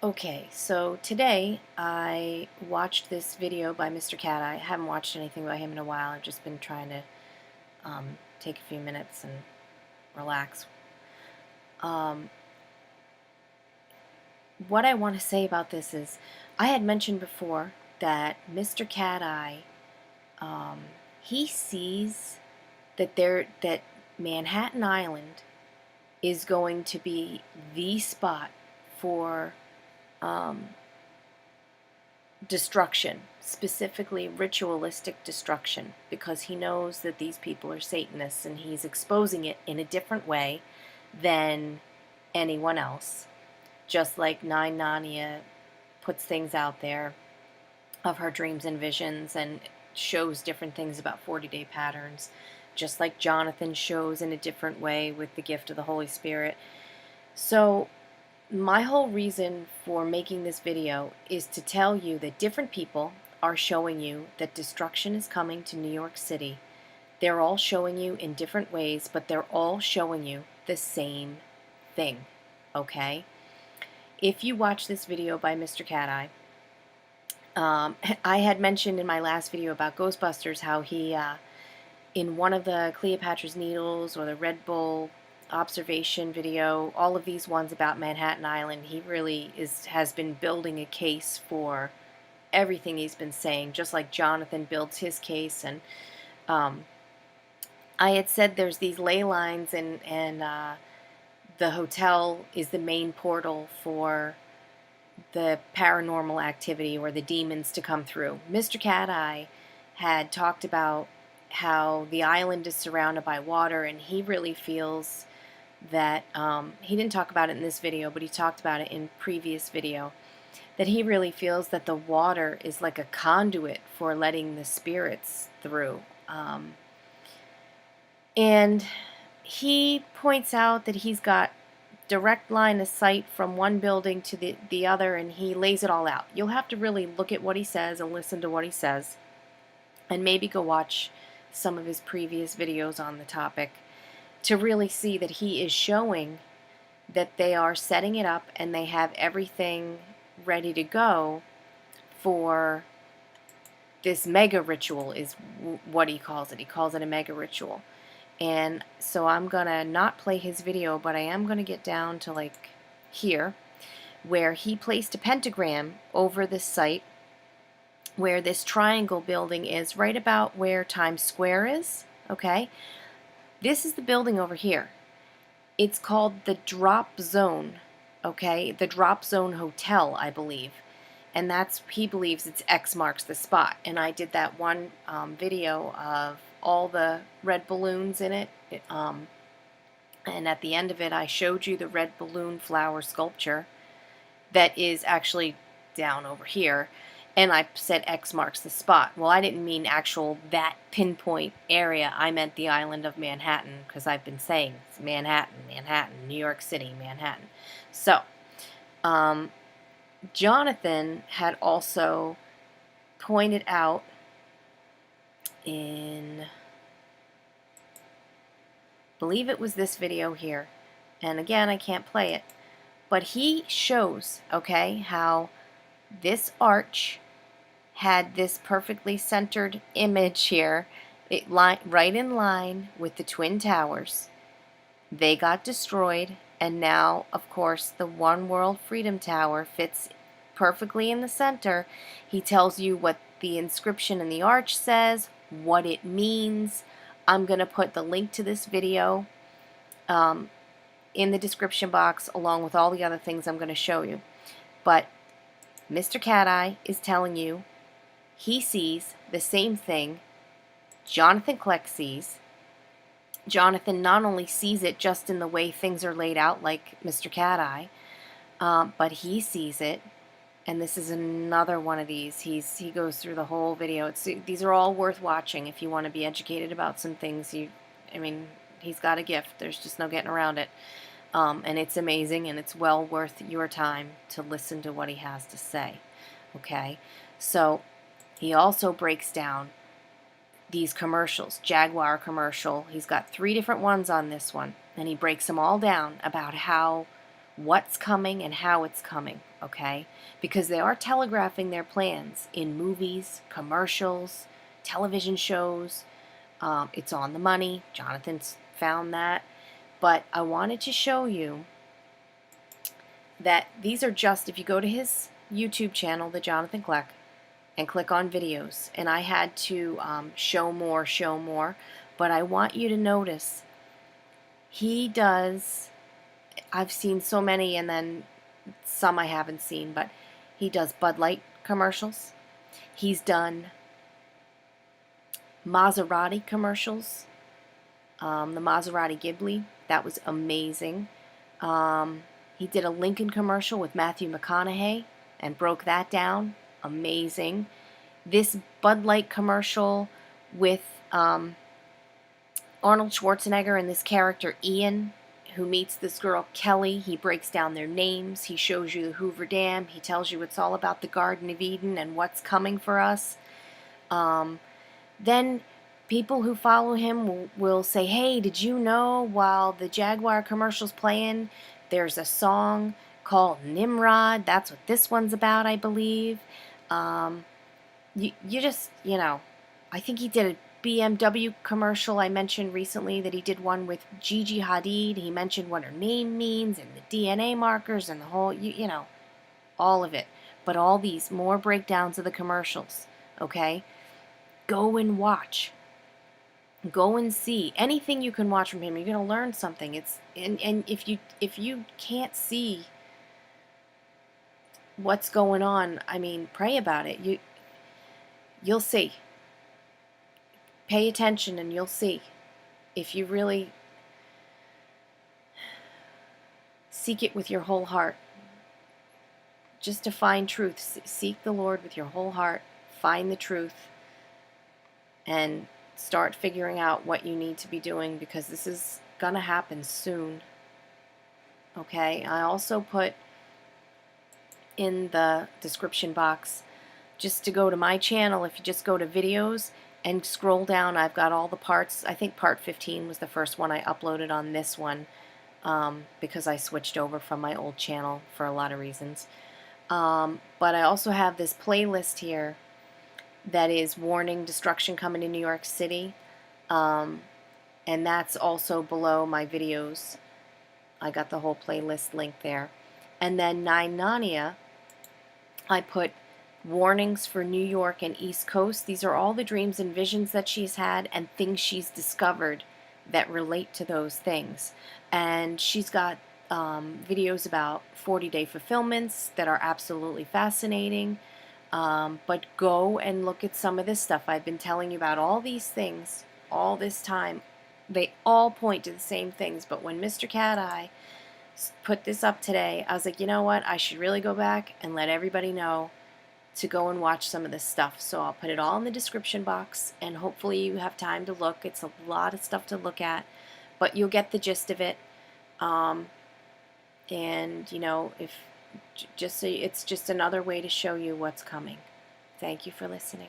Okay, so today I watched this video by MrCati. I haven't watched anything by him in a while. I've just been trying to take a few minutes and relax. Um, what I want to say about this is, I had mentioned before that MrCati, um, he sees that Manhattan Island is going to be the spot for um, destruction, specifically ritualistic destruction, because he knows that these people are Satanists and he's exposing it in a different way than anyone else. Just like Nine Nania puts things out there of her dreams and visions and shows different things about 40-day patterns, just like Jonathan shows in a different way with the gift of the Holy Spirit. So my whole reason for making this video is to tell you that different people are showing you that destruction is coming to New York City. They're all showing you in different ways, but they're all showing you the same thing, okay? If you watch this video by MrCati, I had mentioned in my last video about Ghostbusters how he, in one of the Cleopatra's Needles or the Red Bull observation video, all of these ones about Manhattan Island, he really has been building a case for everything he's been saying, just like Jonathan builds his case. And I had said there's these ley lines, and the hotel is the main portal for the paranormal activity or the demons to come through. MrCati had talked about how the island is surrounded by water, and he really feels that, he didn't talk about it in this video, but he talked about it in previous video, that he really feels that the water is like a conduit for letting the spirits through. And he points out that he's got direct line of sight from one building to the other, and he lays it all out. You'll have to really look at what he says and listen to what he says, and maybe go watch some of his previous videos on the topic to really see that he is showing that they are setting it up and they have everything ready to go for this mega ritual, is what he calls it. He calls it a mega ritual. And so I'm gonna not play his video, but I am gonna get down to like here, where he placed a pentagram over this site where this triangle building is, right about where Times Square is. Okay, this is the building over here. It's called the Drop Zone. Okay, the Drop Zone Hotel, I believe. And that's, he believes it's X marks the spot. And I did that one video of all the red balloons in it. And at the end of it, I showed you the red balloon flower sculpture that is actually down over here. And I said X marks the spot. Well, I didn't mean actual that pinpoint area. I meant the island of Manhattan, because I've been saying it's Manhattan, Manhattan, New York City, Manhattan. So, Jonathan had also pointed out in, I believe it was this video here, and again, I can't play it, but he shows, okay, how this arch had this perfectly centered image here, right in line with the Twin Towers. They got destroyed, and now, of course, the One World Freedom Tower fits perfectly in the center. He tells you what the inscription in the arch says, what it means. I'm going to put the link to this video in the description box, along with all the other things I'm going to show you. But MrCati is telling you he sees the same thing Jonathan Kleck sees. Jonathan not only sees it just in the way things are laid out, like MrCati, but he sees it. And this is another one of these. He goes through the whole video. These are all worth watching if you want to be educated about some things. I mean, he's got a gift. There's just no getting around it. And it's amazing, and it's well worth your time to listen to what he has to say. Okay? So he also breaks down these commercials. Jaguar commercial. He's got 3 different ones on this one. And he breaks them all down about how what's coming and how it's coming, okay? Because they are telegraphing their plans in movies, commercials, television shows. It's on the money. Jonathan's found that. But I wanted to show you that these are just, if you go to his YouTube channel, the Jonathan Kleck, and click on videos, and I had to show more, but I want you to notice he does, I've seen so many and then some I haven't seen, but he does Bud Light commercials. He's done Maserati commercials, the Maserati Ghibli, that was amazing. He did a Lincoln commercial with Matthew McConaughey and broke that down, amazing. This Bud Light commercial with Arnold Schwarzenegger and this character Ian, who meets this girl Kelly. He breaks down their names. He shows you the Hoover Dam. He tells you it's all about the Garden of Eden and what's coming for us. Then people who follow him will say, hey, did you know while the Jaguar commercial's playing, there's a song called Nimrod? That's what this one's about, I believe. You just, I think he did a BMW commercial. I mentioned recently that he did one with Gigi Hadid. He mentioned what her name means and the DNA markers and the whole, all of it. But all these more breakdowns of the commercials, okay? Go and watch. Go and see anything you can watch from him. You're going to learn something. And if you can't see what's going on, I mean, pray about it. You'll see. Pay attention and you'll see. If you really seek it with your whole heart, just to find truth. Seek the Lord with your whole heart. Find the truth. And start figuring out what you need to be doing, because this is going to happen soon. Okay? I also put in the description box just to go to my channel. If you just go to videos and scroll down, I've got all the parts. I think part 15 was the first one I uploaded on this one, because I switched over from my old channel for a lot of reasons. But I also have this playlist here that is Warning Destruction Coming to New York City, and that's also below my videos. I got the whole playlist link there. And then Nine Nania, I put warnings for New York and East Coast. These are all the dreams and visions that she's had and things she's discovered that relate to those things. And she's got videos about 40-day fulfillments that are absolutely fascinating. But go and look at some of this stuff. I've been telling you about all these things all this time. They all point to the same things. But when MrCati put this up today, I was like, you know what? I should really go back and let everybody know to go and watch some of this stuff. So I'll put it all in the description box, and hopefully you have time to look. It's a lot of stuff to look at, but you'll get the gist of it. And if just so it's just another way to show you what's coming. Thank you for listening.